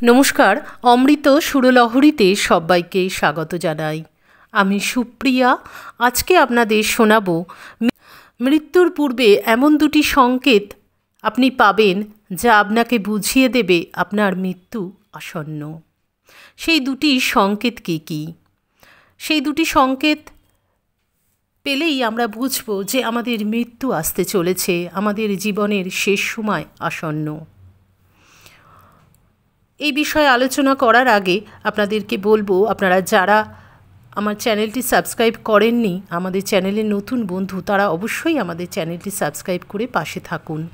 নমস্কার, অমৃত সুরলহরীতে সবাইকে স্বাগত জানাই। আমি সুপ্রিয়া। আজকে আপনাদের শোনাব মৃত্যুর পূর্বে এমন দুটি সংকেত আপনি পাবেন যা আপনাকে বুঝিয়ে দেবে আপনার মৃত্যু আসন্ন। সেই দুটি সংকেত কী? সেই দুটি সংকেত পেলেই আমরা বুঝব যে আমাদের মৃত্যু আসতে চলেছে, আমাদের জীবনের শেষ সময় আসন্ন। এই বিষয়ে আলোচনা করার আগে আপনাদেরকে বলবো, আপনারা যারা আমার চ্যানেলটি সাবস্ক্রাইব করেননি, আমাদের চ্যানেলের নতুন বন্ধু, তারা অবশ্যই আমাদের চ্যানেলটি সাবস্ক্রাইব করে পাশে থাকুন।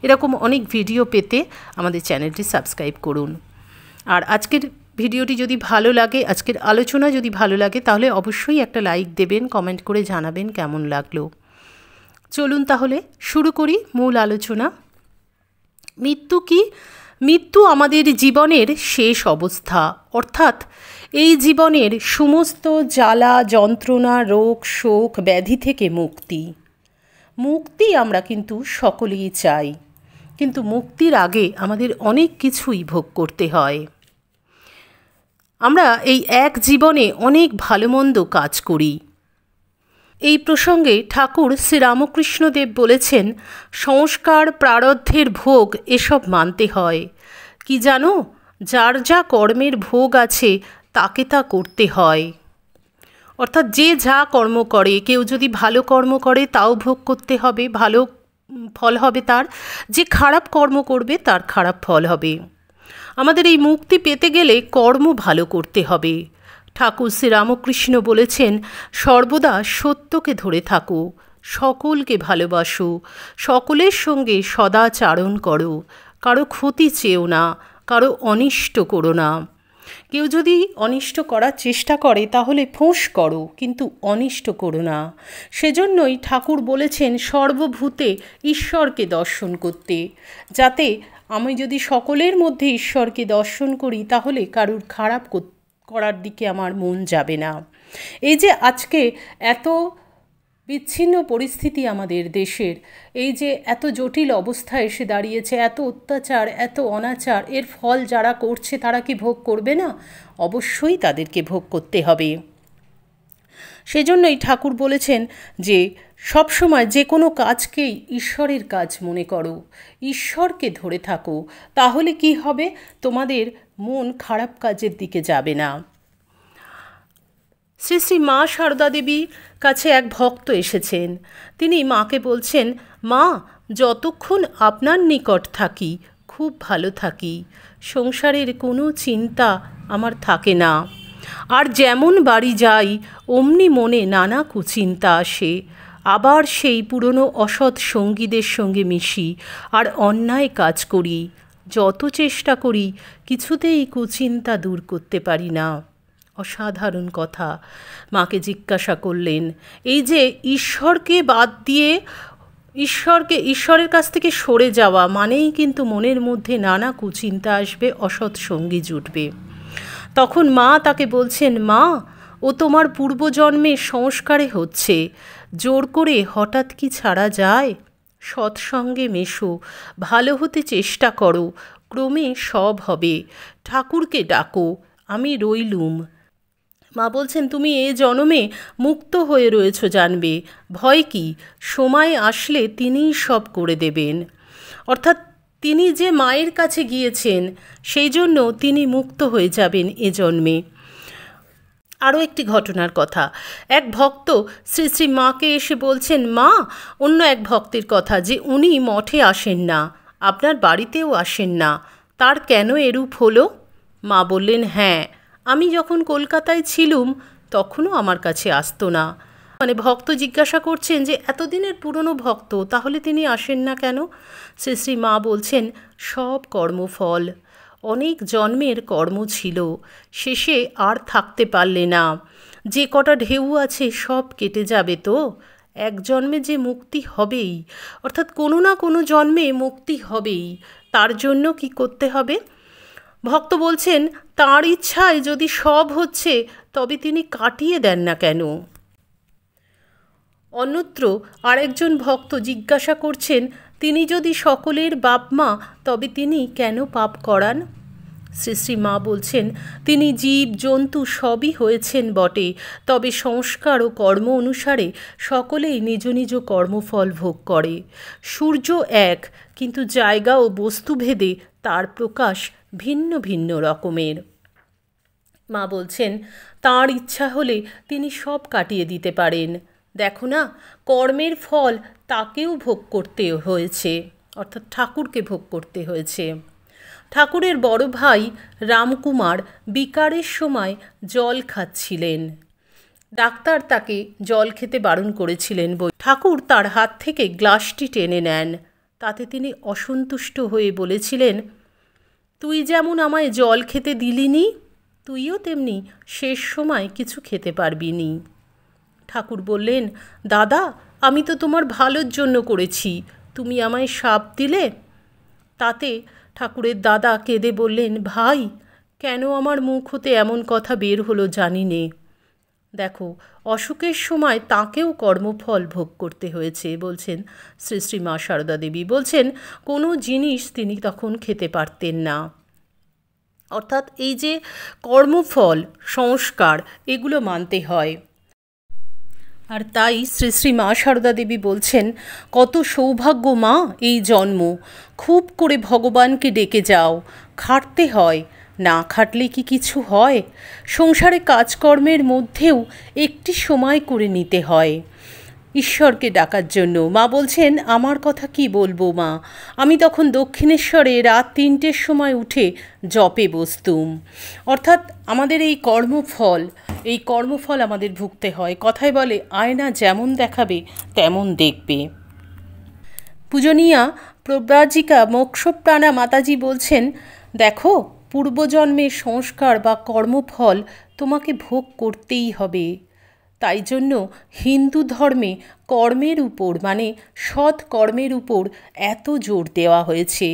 এরকম অনেক ভিডিও পেতে আমাদের চ্যানেলটি সাবস্ক্রাইব করুন। আর আজকের ভিডিওটি যদি ভালো লাগে, আজকের আলোচনা যদি ভালো লাগে, তাহলে অবশ্যই একটা লাইক দেবেন, কমেন্ট করে জানাবেন কেমন লাগলো। চলুন তাহলে শুরু করি মূল আলোচনা। মৃত্যু কি? মৃত্যু আমাদের জীবনের শেষ অবস্থা, অর্থাৎ এই জীবনের সমস্ত জ্বালা যন্ত্রণা, রোগ শোক ব্যাধি থেকে মুক্তি আমরা কিন্তু সকলেই চাই, কিন্তু মুক্তির আগে আমাদের অনেক কিছুই ভোগ করতে হয়। আমরা এই এক জীবনে অনেক ভালো মন্দ কাজ করি। এই প্রসঙ্গে ঠাকুর শ্রীরামকৃষ্ণদেব বলেছেন, সংস্কার প্রারব্ধের ভোগ এসব মানতে হয়। কি জানো, যার যা কর্মের ভোগ আছে তাকে তা করতে হয়। অর্থাৎ যে যা কর্ম করে, কেউ যদি ভালো কর্ম করে তাও ভোগ করতে হবে, ভালো ফল হবে তার। যে খারাপ কর্ম করবে তার খারাপ ফল হবে। আমাদের এই মুক্তি পেতে গেলে কর্ম ভালো করতে হবে। ঠাকুর শ্রীরামকৃষ্ণ বলেছেন, সর্বদা সত্যকে ধরে থাকো, সকলকে ভালোবাসো, সকলের সঙ্গে সদাচারণ করো, কারো ক্ষতি চেয়েও না, কারো অনিষ্ট করো না। কেউ যদি অনিষ্ট করার চেষ্টা করে তাহলে ফোঁস করো, কিন্তু অনিষ্ট করো না। সেজন্যই ঠাকুর বলেছেন সর্বভূতে ঈশ্বরকে দর্শন করতে, যাতে আমি যদি সকলের মধ্যে ঈশ্বরকে দর্শন করি তাহলে কারুর খারাপ করার দিকে আমার মন যাবে না। এই যে আজকে এত বিচ্ছিন্ন পরিস্থিতি আমাদের দেশের, এই যে এত জটিল অবস্থা এসে দাঁড়িয়েছে, এত অত্যাচার, এত অনাচার, এর ফল যারা করছে তারা কি ভোগ করবে না? অবশ্যই তাদেরকে ভোগ করতে হবে। সেজন্যই ঠাকুর বলেছেন যে সবসময় যে কোনো কাজকেই ঈশ্বরের কাজ মনে করো, ঈশ্বরকে ধরে থাকো, তাহলে কি হবে? তোমাদের মন খারাপ কাজের দিকে যাবে না। শ্রী শ্রী মা সারদা দেবীর কাছে এক ভক্ত এসেছেন। তিনি মাকে বলছেন, মা, যতক্ষণ আপনার নিকট থাকি খুব ভালো থাকি, সংসারের কোনো চিন্তা আমার থাকে না। আর যেমন বাড়ি যাই অমনি মনে নানা কুচিন্তা আসে। আবার সেই পুরনো অসৎ সঙ্গীদের সঙ্গে মিশি আর অন্যায় কাজ করি। যত চেষ্টা করি কিছুতেই কুচিন্তা দূর করতে পারি না। অসাধারণ কথা। মাকে করলেন, এই যে ঈশ্বরকে বাদ দিয়ে ঈশ্বরের কাছ থেকে সরে যাওয়া মানেই কিন্তু মনের মধ্যে নানা কুচিন্তা আসবে, অসৎ সঙ্গী জুটবে। তখন মা তাকে বলছেন, মা, ও তোমার পূর্বজন্মের সংস্কারে হচ্ছে, জোর করে হঠাৎ কি ছাড়া যায়? সৎসঙ্গে মেশো, ভালো হতে চেষ্টা করো, ক্রমে সব হবে। ঠাকুরকে ডাকো, আমি রইলুম। মা বলছেন, তুমি এ জন্মে মুক্ত হয়ে রয়েছ জানবে, ভয় কি? সময় আসলে তিনিই সব করে দেবেন। অর্থাৎ তিনি যে মায়ের কাছে গিয়েছেন সেই জন্য তিনি মুক্ত হয়ে যাবেন এ জন্মে। আরও একটি ঘটনার কথা। এক ভক্ত শ্রী শ্রী মাকে এসে বলছেন, মা, অন্য এক ভক্তের কথা যে উনি মঠে আসেন না, আপনার বাড়িতেও আসেন না, তার কেন এরূপ হলো? মা বললেন, হ্যাঁ, আমি যখন কলকাতায় ছিলুম তখনও আমার কাছে আসতো না। মানে ভক্ত জিজ্ঞাসা করছেন যে এতদিনের পুরনো ভক্ত, তাহলে তিনি আসেন না কেন? শ্রী শ্রী মা বলছেন, সব কর্মফল, অনেক জন্মের কর্ম ছিল, শেষে আর থাকতে পারলে না। যে কটা ঢেউ আছে সব কেটে যাবে তো, এক জন্মে যে মুক্তি হবেই, অর্থাৎ কোনো না কোনো জন্মে মুক্তি হবেই। তার জন্য কি করতে হবে? ভক্ত বলছেন, তাঁর ইচ্ছায় যদি সব হচ্ছে তবে তিনি কাটিয়ে দেন না কেন? অন্যত্র আরেকজন ভক্ত জিজ্ঞাসা করছেন, তিনি যদি সকলের বাপ মা, তবে তিনি কেন পাপ করান? শ্রী শ্রী মা বলছেন, তিনি জীব জন্তু সবই হয়েছেন বটে, তবে সংস্কার ও কর্ম অনুসারে সকলেই নিজ নিজ কর্মফল ভোগ করে। সূর্য এক, কিন্তু জায়গা ও বস্তুভেদে তার প্রকাশ ভিন্ন ভিন্ন রকমের। মা বলছেন, তাঁর ইচ্ছা হলে তিনি সব কাটিয়ে দিতে পারেন। দেখো না, কর্মের ফল তাকেও ভোগ করতে হয়েছে, অর্থাৎ ঠাকুরকে ভোগ করতে হয়েছে। ঠাকুরের বড় ভাই রামকুমার বিকারের সময় জল খাচ্ছিলেন। ডাক্তার তাকে জল খেতে বারণ করেছিলেন। ঠাকুর তার হাত থেকে গ্লাসটি টেনে নেন। তাতে তিনি অসন্তুষ্ট হয়ে বলেছিলেন, তুই যেমন আমায় জল খেতে দিলিনি, তুইও তেমনি শেষ সময় কিছু খেতে পারবি নি। ঠাকুর বললেন, দাদা, আমি তো তোমার ভালোর জন্য করেছি, তুমি আমায় শাপ দিলে। তাতে ঠাকুরের দাদা কেঁদে বললেন, ভাই, কেন আমার মুখ হতে এমন কথা বের হলো জানি নে। দেখো, অসুখের সময় তাঁকেও কর্মফল ভোগ করতে হয়েছে, বলছেন শ্রী শ্রী মা সারদা দেবী। বলছেন, কোনো জিনিস তিনি তখন খেতে পারতেন না। অর্থাৎ এই যে কর্মফল, সংস্কার, এগুলো মানতে হয়। আর তাই শ্রী শ্রী মা সারদা দেবী বলছেন, কত সৌভাগ্য মা এই জন্ম, খুব করে ভগবানকে ডেকে যাও, খাটতে হয়, না খাটলে কি কিছু হয়? সংসারে কাজকর্মের মধ্যেও একটি সময় করে নিতে হয় ঈশ্বরকে ডাকার জন্য। মা বলছেন, আমার কথা কি বলবো মা, আমি তখন দক্ষিণেশ্বরে রাত 3টের সময় উঠে জপে বসতুম। অর্থাৎ আমাদের এই কর্মফল আমাদের ভুগতে হয়। কথায় বলে, আয়না যেমন দেখাবে তেমন দেখবে। পূজনীয়া প্রব্রাজিকা মোক্ষপ্রাণা মাতাজি বলছেন, দেখো, পূর্বজন্মের সংস্কার বা কর্মফল তোমাকে ভোগ করতেই হবে। তাই জন্য হিন্দু ধর্মে কর্মের উপর, মানে সৎ কর্মের উপর এত জোর দেওয়া হয়েছে।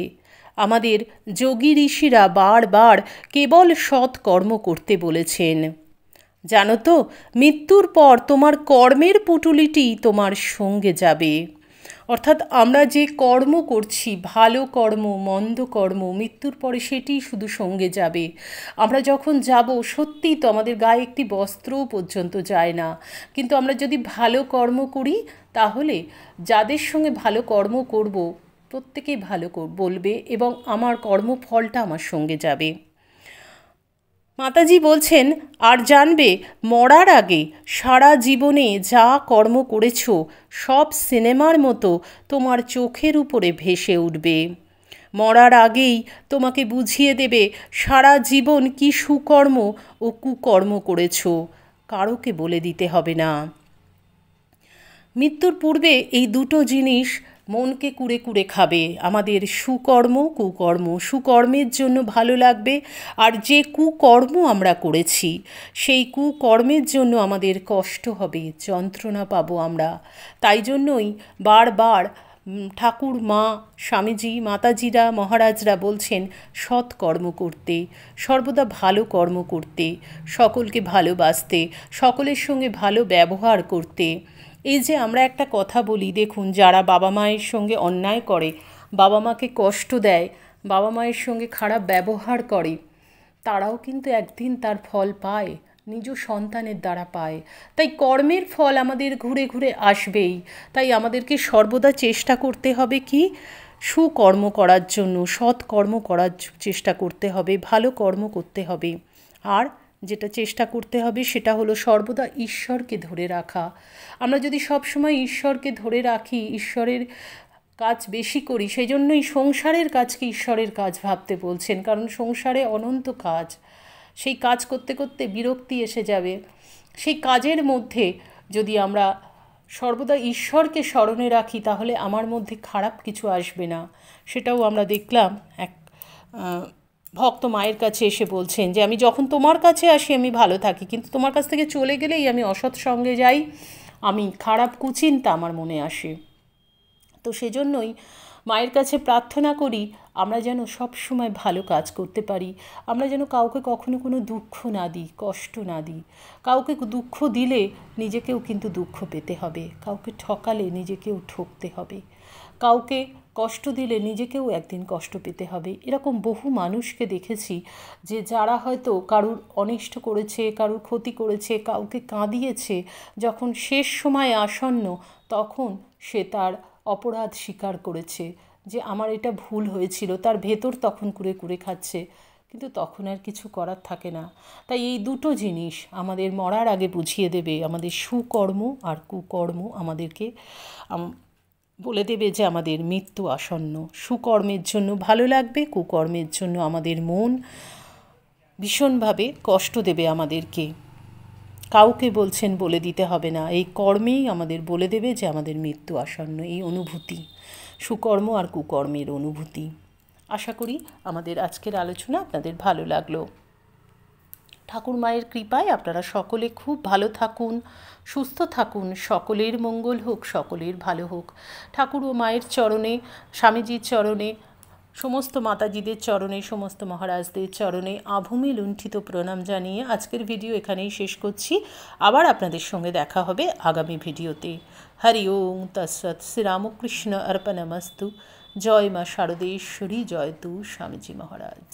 আমাদের যোগী ঋষিরা বারবার কেবল সৎ কর্ম করতে বলেছেন। জানো তো, মৃত্যুর পর তোমার কর্মের পুঁটুলিটি তোমার সঙ্গে যাবে। অর্থাৎ আমরা যে কর্ম করছি, ভালো কর্ম, মন্দ কর্ম, মৃত্যুর পরে সেটিই শুধু সঙ্গে যাবে। আমরা যখন যাব, সত্যিই তো আমাদের গায়ে একটি বস্ত্রও পর্যন্ত যায় না, কিন্তু আমরা যদি ভালো কর্ম করি, তাহলে যাদের সঙ্গে ভালো কর্ম করব প্রত্যেকেই ভালো বলবে এবং আমার কর্মফলটা আমার সঙ্গে যাবে। মাতাজি বলছেন, আর জানবে, মরার আগে সারা জীবনে যা কর্ম করেছ সব সিনেমার মতো তোমার চোখের উপরে ভেসে উঠবে। মরার আগেই তোমাকে বুঝিয়ে দেবে সারা জীবন কি সুকর্ম ও কুকর্ম করেছ, কারোকে বলে দিতে হবে না। মৃত্যুর পূর্বে এই দুটো জিনিস মনকে কুড়ে কুড়ে খাবে, আমাদের সুকর্ম, কুকর্ম। সুকর্মের জন্য ভালো লাগবে, আর যে কুকর্ম আমরা করেছি সেই কুকর্মের জন্য আমাদের কষ্ট হবে, যন্ত্রণা পাবো আমরা। তাই জন্যই বারবার ঠাকুর, মা, স্বামীজি, মাতাজিরা, মহারাজরা বলছেন সৎ কর্ম করতে, সর্বদা ভালো কর্ম করতে, সকলকে ভালোবাসতে, সকলের সঙ্গে ভালো ব্যবহার করতে। এই যে আমরা একটা কথা বলি, দেখুন, যারা বাবা মায়ের সঙ্গে অন্যায় করে, বাবা মাকে কষ্ট দেয়, বাবা মায়ের সঙ্গে খারাপ ব্যবহার করে, তারাও কিন্তু একদিন তার ফল পায়, নিজ সন্তানের দ্বারা পায়। তাই কর্মের ফল আমাদের ঘুরে ঘুরে আসবেই। তাই আমাদেরকে সর্বদা চেষ্টা করতে হবে কি, সুকর্ম করার জন্য, সৎ কর্ম করার চেষ্টা করতে হবে, ভালো কর্ম করতে হবে। আর যেটা চেষ্টা করতে হবে সেটা হলো সর্বদা ঈশ্বরকে ধরে রাখা। আমরা যদি সবসময় ঈশ্বরকে ধরে রাখি, ঈশ্বরের কাজ বেশি করি, সেই জন্যই সংসারের কাজকে ঈশ্বরের কাজ ভাবতে বলছেন, কারণ সংসারে অনন্ত কাজ। সেই কাজ করতে করতে বিরক্তি এসে যাবে। সেই কাজের মধ্যে যদি আমরা সর্বদা ঈশ্বরকে স্মরণে রাখি, তাহলে আমার মধ্যে খারাপ কিছু আসবে না। সেটাও আমরা দেখলাম, এক ভক্ত মায়ের কাছে এসে বলছেন যে, আমি যখন তোমার কাছে আসি আমি ভালো থাকি, কিন্তু তোমার কাছ থেকে চলে গেলেই আমি অসৎ সঙ্গে যাই, আমি খারাপ কুচিন্তা আমার মনে আসে। তো সেজন্যই মায়ের কাছে প্রার্থনা করি, আমরা যেন সব সময় ভালো কাজ করতে পারি, আমরা যেন কাউকে কখনো কোনো দুঃখ না দিই, কষ্ট না দিই। কাউকে দুঃখ দিলে নিজেকেও কিন্তু দুঃখ পেতে হবে, কাউকে ঠকালে নিজেকেও ঠকতে হবে, কাউকে কষ্ট দিলে নিজেকেও একদিন কষ্ট পেতে হবে। এরকম বহু মানুষকে দেখেছি যে যারা হয়তো কারুর অনিষ্ট করেছে, কারুর ক্ষতি করেছে, কাউকে কাঁদিয়েছে, যখন শেষ সময় আসন্ন তখন সে তার অপরাধ স্বীকার করেছে যে আমার এটা ভুল হয়েছিল। তার ভেতর তখন কুরে কুরে খাচ্ছে, কিন্তু তখন আর কিছু করার থাকে না। তাই এই দুটো জিনিস আমাদের মরার আগে বুঝিয়ে দেবে, আমাদের সুকর্ম আর কুকর্ম আমাদেরকে বলে দেবে যে আমাদের মৃত্যু আসন্ন। সুকর্মের জন্য ভালো লাগবে, কুকর্মের জন্য আমাদের মন ভীষণভাবে কষ্ট দেবে আমাদেরকে। কাউকে বলছেন বলে দিতে হবে না, এই কর্মেই আমাদের বলে দেবে যে আমাদের মৃত্যু আসন্ন। এই অনুভূতি, সুকর্ম আর কুকর্মের অনুভূতি। আশা করি আমাদের আজকের আলোচনা আপনাদের ভালো লাগলো। ঠাকুর মায়ের কৃপায় আপনারা সকলে খুব ভালো থাকুন, সুস্থ থাকুন, সকলের মঙ্গল হোক, সকলের ভালো হোক। ঠাকুর ও মায়ের চরণে, স্বামীজির চরণে, সমস্ত মাতাজিদের চরণে, সমস্ত মহারাজদের চরণে আভূমি লুণ্ঠিত প্রণাম জানিয়ে আজকের ভিডিও এখানেই শেষ করছি। আবার আপনাদের সঙ্গে দেখা হবে আগামী ভিডিওতে। হরি ওম তৎসৎ। শ্রীরামকৃষ্ণ অর্পণমস্তু। জয় মা শারদেশ্বরী, জয় তু স্বামীজি মহারাজ।